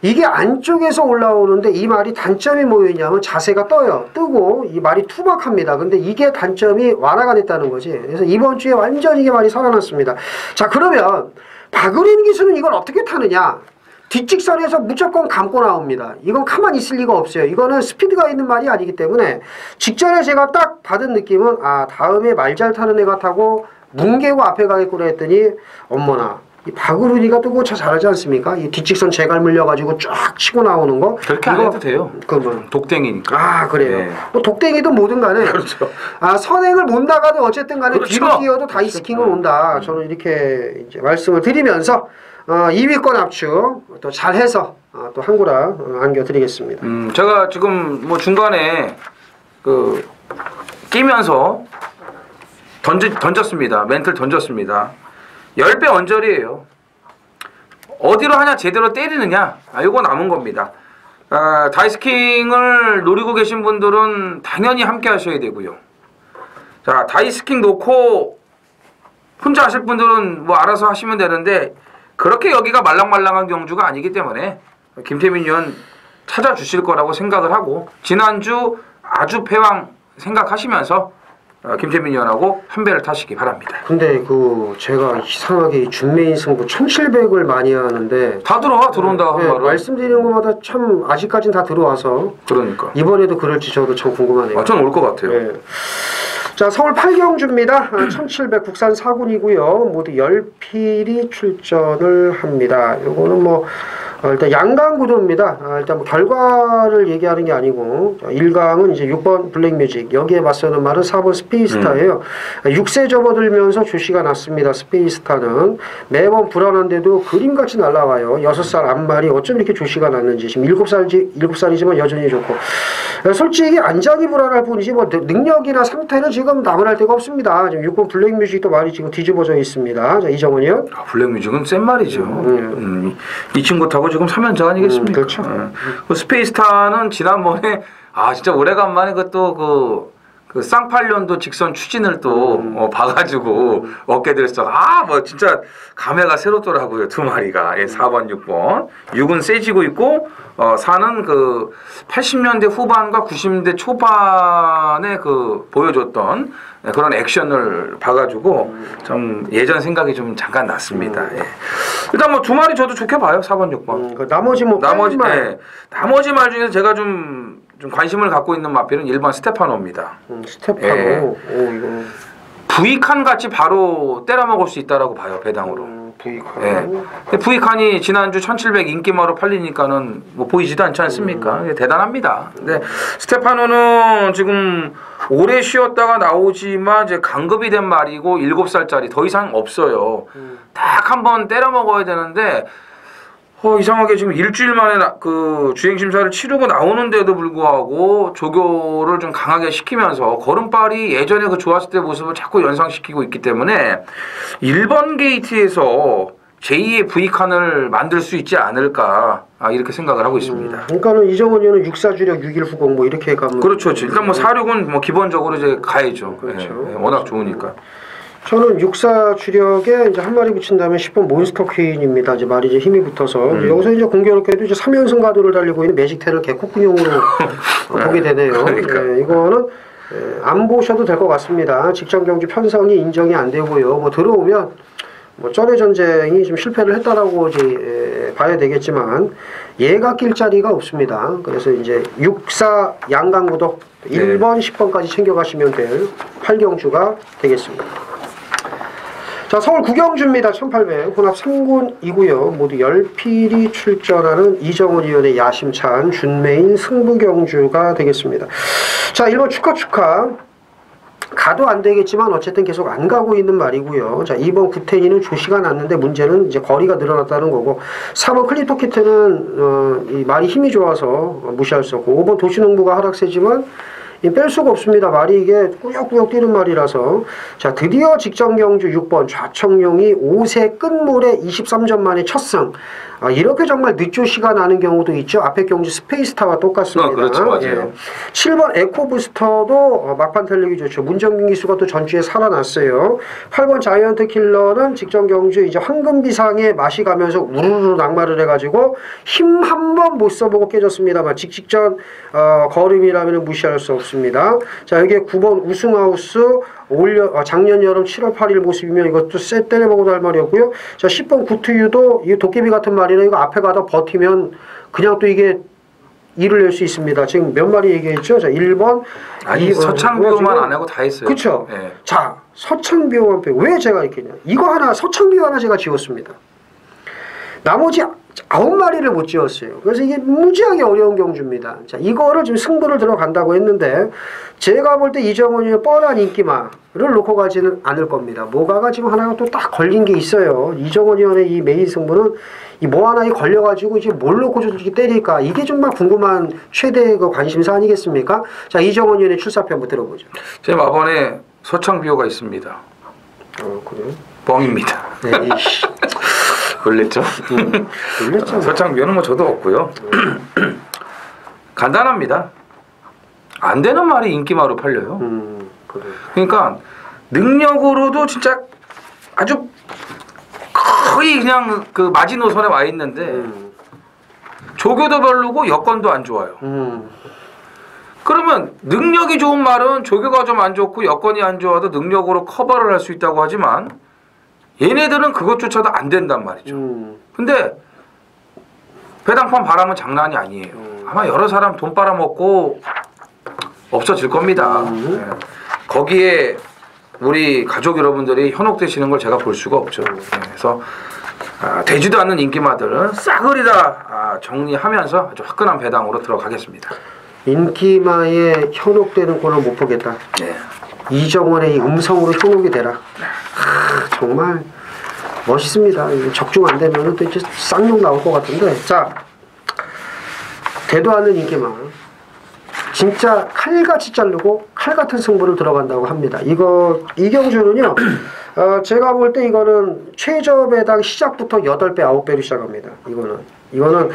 이게 안쪽에서 올라오는데 이 말이 단점이 뭐였냐면 자세가 떠요. 뜨고 이 말이 투박합니다. 근데 이게 단점이 완화가 됐다는 거지. 그래서 이번 주에 완전히 이게 말이 살아났습니다. 자, 그러면 박은인 기수는 이걸 어떻게 타느냐? 뒷직선에서 무조건 감고 나옵니다. 이건 가만히 있을 리가 없어요. 이거는 스피드가 있는 말이 아니기 때문에 직전에 제가 딱 받은 느낌은 다음에 말 잘 타는 애가 타고 뭉개고 앞에 가겠구나 했더니 어머나 이 박으룬이가 뜨고 저 잘하지 않습니까? 이 뒷직선 재갈 물려가지고 쫙 치고 나오는 거 그렇게 안 해도 돼요. 그러면 독댕이니까. 그래요. 네. 뭐 독댕이든 뭐든 간에 그렇죠. 선행을 못 나가든 어쨌든 간에 그렇죠. 뒤로 뛰어도 다이스킹은 온다. 저는 이렇게 이제 말씀을 드리면서 2위권 압축 또 잘해서 또 한구라 안겨드리겠습니다. 제가 지금 뭐 중간에 그 끼면서 던졌습니다. 멘트를 던졌습니다. 10배 언저리예요. 어디로 하냐 제대로 때리느냐 이거 남은 겁니다. 다이스킹을 노리고 계신 분들은 당연히 함께 하셔야 되고요. 자, 다이스킹 놓고 혼자 하실 분들은 뭐 알아서 하시면 되는데 그렇게 여기가 말랑말랑한 경주가 아니기 때문에 김태민 의원 찾아주실 거라고 생각을 하고 지난주 아주 패왕 생각하시면서 김태민 의원하고 한 배를 타시기 바랍니다. 근데 제가 이상하게 준메인 승부 1700을 많이 하는데 다 들어온다 한 말은. 말씀드리는 것마다 참 아직까지는 다 들어와서 그러니까 이번에도 그럴지 저도 참 궁금하네요. 전 올 것 같아요. 네. 자, 서울 8경주입니다. 1700 국산 4군이고요. 모두 10필이 출전을 합니다. 요거는 뭐 일단 양강구도입니다. 일단 뭐 결과를 얘기하는 게 아니고 1강은 이제 6번 블랙뮤직, 여기에 맞서는 말은 4번 스페이스타예요. 6세 접어들면서 조시가 났습니다. 스페이스타는 매번 불안한데도 그림같이 날아와요. 6살 앞말이 어쩜 이렇게 조시가 났는지. 지금 7살이지만 여전히 좋고 솔직히 안전이 불안할 뿐이지 뭐 능력이나 상태는 지금 나무랄 데가 없습니다. 지금 6번 블랙뮤직도 말이 지금 뒤집어져 있습니다. 자, 이정은이요. 블랙뮤직은 센 말이죠. 이 친구 타고 지금 3연차 아니겠습니까? 그렇죠. 그 스페이스타는 지난번에 진짜 오래간만에 그 쌍팔년도 직선 추진을 또 봐가지고 어깨 들썩 뭐 진짜 감회가 새롭더라고요. 두 마리가 4번 6번 6은 세지고 있고 4는 그 80년대 후반과 90년대 초반에 그 보여줬던 그런 액션을 봐가지고 좀 예전 생각이 좀 잠깐 났습니다. 일단 뭐 두 마리 저도 좋게 봐요. 4번 6번 나머지 나머지 말 중에서 제가 좀 관심을 갖고 있는 마필은 1번 스테파노입니다. 스테파노. 이거 부익한 같이 바로 때려 먹을 수 있다라고 봐요. 배당으로. 부익한. 부익한이 지난주 1700 인기마로 팔리니까는 뭐 보이지도 않지 않습니까? 대단합니다. 근데 스테파노는 지금 오래 쉬었다가 나오지만 이제 강급이 된 말이고 7살짜리 더 이상 없어요. 딱 한번 때려 먹어야 되는데 이상하게 지금 일주일 만에 그 주행심사를 치르고 나오는데도 불구하고 조교를 좀 강하게 시키면서 걸음발이 예전에 그 좋았을 때 모습을 자꾸 연상시키고 있기 때문에 1번 게이트에서 제2의 V칸을 만들 수 있지 않을까 이렇게 생각을 하고 있습니다. 그러니까는 이정원 의원은 6사주력 6.190 뭐 이렇게 가면 그렇죠. 일단 뭐 4.6은 뭐 기본적으로 이제 가야죠. 그렇죠. 워낙 좋으니까. 저는 6사 주력에 이제 한 마리 붙인다면 10번 몬스터 퀸입니다. 이제 말이 이제 힘이 붙어서 여기서 이제 공교롭게도 이제 3연승 가도를 달리고 있는 매직테를 개코군용으로 보게 되네요. 그러니까. 이거는 안 보셔도 될 것 같습니다. 직전 경주 편성이 인정이 안 되고요. 뭐 들어오면 뭐 쩌레 전쟁이 좀 실패를 했다라고 이제 봐야 되겠지만 얘가 낄 자리가 없습니다. 그래서 이제 64 양강구도 1번, 10번까지 챙겨가시면 될 8경주가 되겠습니다. 자, 서울 구경주입니다. 1800 혼합 3군이고요. 모두 10필이 출전하는 이정원 의원의 야심찬 준메인 승부경주가 되겠습니다. 자, 1번 축하. 가도 안 되겠지만 어쨌든 계속 안 가고 있는 말이고요. 자, 2번 구텐이는 조시가 났는데 문제는 이제 거리가 늘어났다는 거고, 4번 클리토키트는 이 말이 힘이 좋아서 무시할 수 없고, 5번 도시농부가 하락세지만 뺄 수가 없습니다. 말이 이게 꾸역꾸역 뛰는 말이라서. 자, 드디어 직전 경주 6번 좌청룡이 5세 끝물에 23전 만에 첫 승. 이렇게 정말 늦조시가 나는 경우도 있죠. 앞에 경주 스페이스타와 똑같습니다. 그렇죠, 맞아요. 예. 7번 에코부스터도 막판 달리기 좋죠. 문정균 기수가 또 전주에 살아났어요. 8번 자이언트 킬러는 직전 경주 이제 황금비상에 맛이 가면서 우르르 낙마를 해가지고 힘 한 번 못 써보고 깨졌습니다만 직전 걸음이라면 무시할 수 없습니다. 자, 여기에 9번 우승하우스 작년 여름 7월 8일 모습이면 이것도 쎄 때려보고도 할 말이었고요. 자, 10번 구트유도 이 도깨비 같은 말이라 이거 앞에 가다 버티면 그냥 또 이게 일을 낼 수 있습니다. 지금 몇 마리 얘기했죠? 자, 1번. 아니, 서창비호만 안 하고 다 했어요. 그쵸? 네. 자, 서창비호만 왜 제가 이렇게 했냐. 이거 하나, 서창비호 하나 제가 지웠습니다. 나머지 9마리를 못 지었어요. 그래서 이게 무지하게 어려운 경주입니다. 자, 이거를 지금 승부를 들어간다고 했는데, 제가 볼 때 이정원이 뻔한 인기마를 놓고 가지는 않을 겁니다. 뭐가가 지금 하나가 또 딱 걸린 게 있어요. 이정원 의원의 이 메인 승부는 이 뭐 하나에 걸려가지고 이제 뭘 놓고 저렇게 때릴까? 이게 정말 궁금한 최대의 그 관심사 아니겠습니까? 자, 이정원 의원의 출사표 한번 들어보죠. 제 마번에 서창비호가 있습니다. 그래요? 뻥입니다. 네, 놀랬죠? 놀랬죠. 서창비호는 뭐 저도 없고요. 간단합니다. 안 되는 말이 인기마로 팔려요. 그래. 그러니까 능력으로도 진짜 아주 거의 그냥 그 마지노선에 와 있는데 조교도 별로고 여건도 안 좋아요. 그러면 능력이 좋은 말은 조교가 좀 안 좋고 여건이 안 좋아도 능력으로 커버를 할 수 있다고 하지만 얘네들은 그것조차도 안 된단 말이죠. 근데 배당판 바람은 장난이 아니에요. 아마 여러 사람 돈 빨아먹고 없어질 겁니다. 네. 거기에 우리 가족 여러분들이 현혹되시는 걸 제가 볼 수가 없죠. 네. 그래서 되지도 않는 인기마들은 싸그리 다 정리하면서 아주 화끈한 배당으로 들어가겠습니다. 인기마에 현혹되는 꼴을 못 보겠다. 네. 이정원의 이 음성으로 현혹이 되라. 정말 멋있습니다. 적중 안 되면 또 이제 쌍욕 나올 것 같은데. 자, 되도 않는 인기마. 진짜 칼같이 자르고 칼같은 승부를 들어간다고 합니다. 이 경주는요, 제가 볼 때 이거는 최저 배당 시작부터 8배, 9배로 시작합니다. 이거는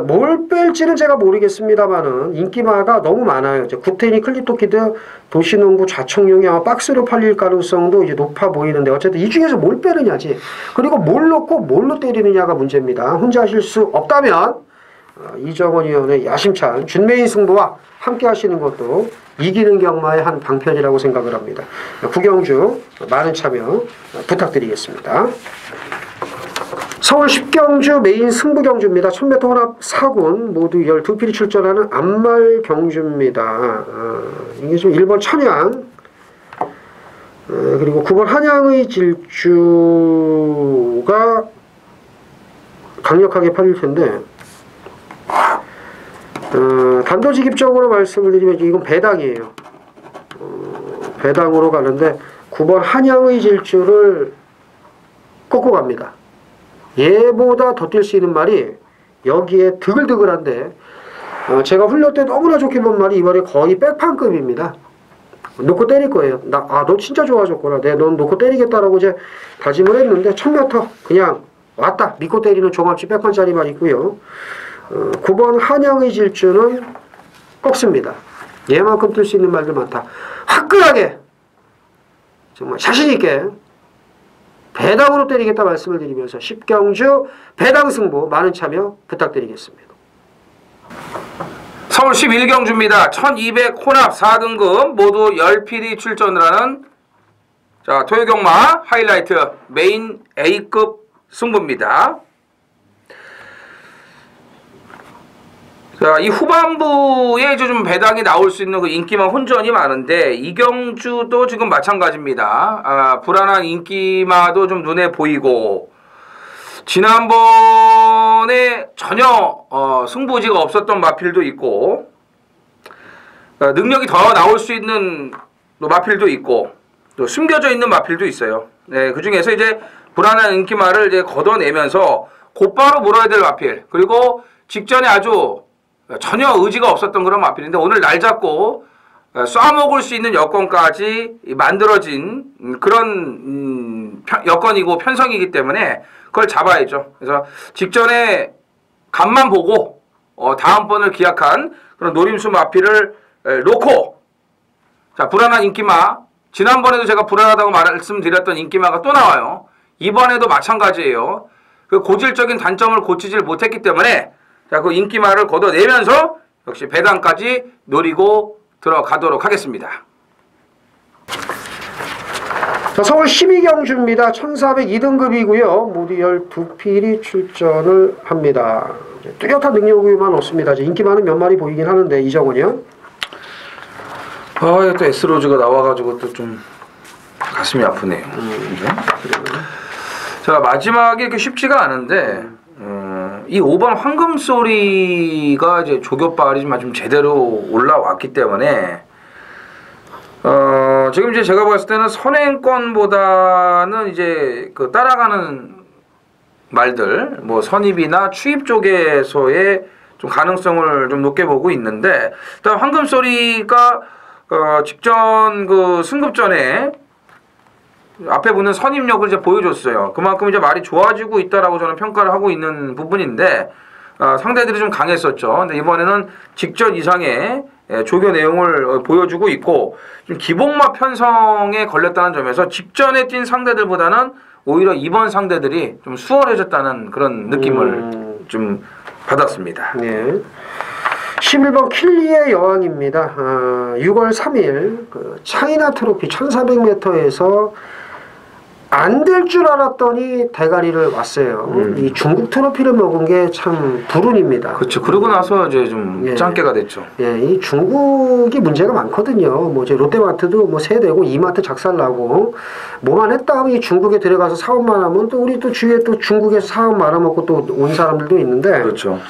뭘 뺄지는 제가 모르겠습니다만은 인기마가 너무 많아요. 이제 구텐이 클리토키드 도시농부 좌청룡이 아마 박스로 팔릴 가능성도 이제 높아 보이는데 어쨌든 이 중에서 뭘 빼느냐지. 그리고 뭘 넣고 뭘로 때리느냐가 문제입니다. 혼자 하실 수 없다면 이정원 의원의 야심찬 준메인 승부와 함께 하시는 것도 이기는 경마의 한 방편이라고 생각을 합니다. 구경주 많은 참여 부탁드리겠습니다. 서울 10경주 메인 승부경주입니다. 1000m 혼합 4군 모두 12필이 출전하는 안말 경주입니다. 이게 좀 1번 천양 그리고 9번 한양의 질주가 강력하게 팔릴 텐데 단도직입적으로 말씀을 드리면 이건 배당이에요. 배당으로 가는데 9번 한양의 질주를 꺾고 갑니다. 얘보다 더 뛸 수 있는 말이 여기에 드글드글한데 제가 훈련 때 너무나 좋게 본 말이 이 말이 거의 백판급입니다. 놓고 때릴 거예요. 너 진짜 좋아졌구나. 넌 놓고 때리겠다라고 이제 다짐을 했는데 1000m 그냥 왔다. 믿고 때리는 종합지 백판짜리 말 있고요. 9번 한양의 질주는 꺾습니다. 얘만큼 뜰 수 있는 말들 많다. 화끈하게 정말 자신있게 배당으로 때리겠다 말씀을 드리면서 10경주 배당 승부 많은 참여 부탁드리겠습니다. 서울 11경주입니다. 1200 혼합 4등급 모두 10필이 출전을 하는 자, 토요 경마 하이라이트 메인 A급 승부입니다. 자, 이 후반부에 이제 좀 배당이 나올 수 있는 그 인기만 혼전이 많은데 이경주도 지금 마찬가지입니다. 불안한 인기마도 좀 눈에 보이고 지난번에 전혀 승부지가 없었던 마필도 있고 능력이 더 나올 수 있는 마필도 있고 또 숨겨져 있는 마필도 있어요. 네, 그 중에서 이제 불안한 인기마를 이제 걷어내면서 곧바로 몰아야 될 마필 그리고 직전에 아주 전혀 의지가 없었던 그런 마필인데 오늘 날 잡고 쏴먹을 수 있는 여건까지 만들어진 그런 여건이고 편성이기 때문에 그걸 잡아야죠. 그래서 직전에 간만 보고 다음번을 기약한 그런 노림수 마필을 놓고 자 불안한 인기마 지난번에도 제가 불안하다고 말씀드렸던 인기마가 또 나와요. 이번에도 마찬가지예요. 그 고질적인 단점을 고치질 못했기 때문에 자, 그 인기마를 걷어내면서 역시 배당까지 노리고 들어가도록 하겠습니다. 자, 서울 12경주입니다. 1402등급이고요. 모두 12필이 출전을 합니다. 뚜렷한 능력만 없습니다. 인기마는 몇 마리 보이긴 하는데 이정은이요? 또 S로즈가 나와가지고 또 좀 가슴이 아프네요. 자, 마지막에 이렇게 쉽지가 않은데 이 5번 황금소리가 이제 조교빨이 좀 제대로 올라왔기 때문에 지금 이제 제가 봤을 때는 선행권보다는 이제 그 따라가는 말들 뭐 선입이나 추입 쪽에서의 좀 가능성을 좀 높게 보고 있는데 일단 황금소리가 직전 그 승급전에 앞에 붙는 선임력을 이제 보여줬어요. 그만큼 이제 말이 좋아지고 있다라고 저는 평가를 하고 있는 부분인데 상대들이 좀 강했었죠. 근데 이번에는 직전 이상의 조교 내용을 보여주고 있고 좀 기복마 편성에 걸렸다는 점에서 직전에 뛴 상대들보다는 오히려 이번 상대들이 좀 수월해졌다는 그런 느낌을 좀 받았습니다. 네. 11번 킬리의 여왕입니다. 6월 3일 그 차이나 트로피 1400m에서 안 될 줄 알았더니 대가리를 왔어요. 이 중국 트로피를 먹은 게 참 불운입니다. 그렇죠. 그러고 나서 이제 좀 짱깨가 됐죠. 예, 이 중국이 문제가 많거든요. 뭐 이제 롯데마트도 뭐 세대고 이마트 작살나고 뭐만 했다 하면 이 중국에 들어가서 사업만 하면 또 우리 또 주위에 또 중국에서 사업 말아먹고 또 온 사람들도 있는데 그렇죠.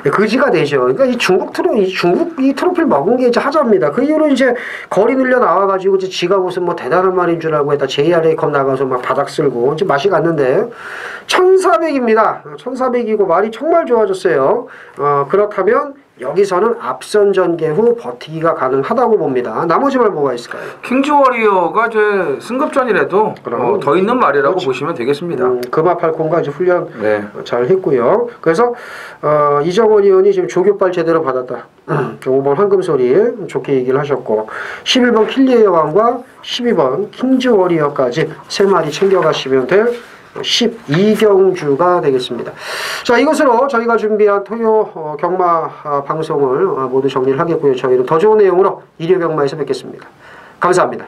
그지가 되죠. 그러니까 이 중국 트로피를 먹은 게 이제 하자입니다. 그 이후로 이제 거리 늘려 나와가지고 이제 지가 무슨 뭐 대단한 말인 줄 알고 했다 JRA컵 나가서 막 바닥 쓸고 이제 맛이 갔는데 1400입니다. 1400이고 말이 정말 좋아졌어요. 그렇다면 여기서는 앞선 전개 후 버티기가 가능하다고 봅니다. 나머지 말 뭐가 있을까요? 킹즈 워리어가 이제 승급전이라도 더 있는 말이라고 그렇지. 보시면 되겠습니다. 금화 팔콘과 이제 훈련 네. 잘 했고요. 그래서 이정원 의원이 지금 조교빨 제대로 받았다. 5번 황금소리 좋게 얘기를 하셨고 11번 킬리의 여왕과 12번 킹즈 워리어까지 3마리 챙겨가시면 될 12경주가 되겠습니다. 자, 이것으로 저희가 준비한 토요 경마 방송을 모두 정리를 하겠고요. 저희는 더 좋은 내용으로 일요 경마에서 뵙겠습니다. 감사합니다.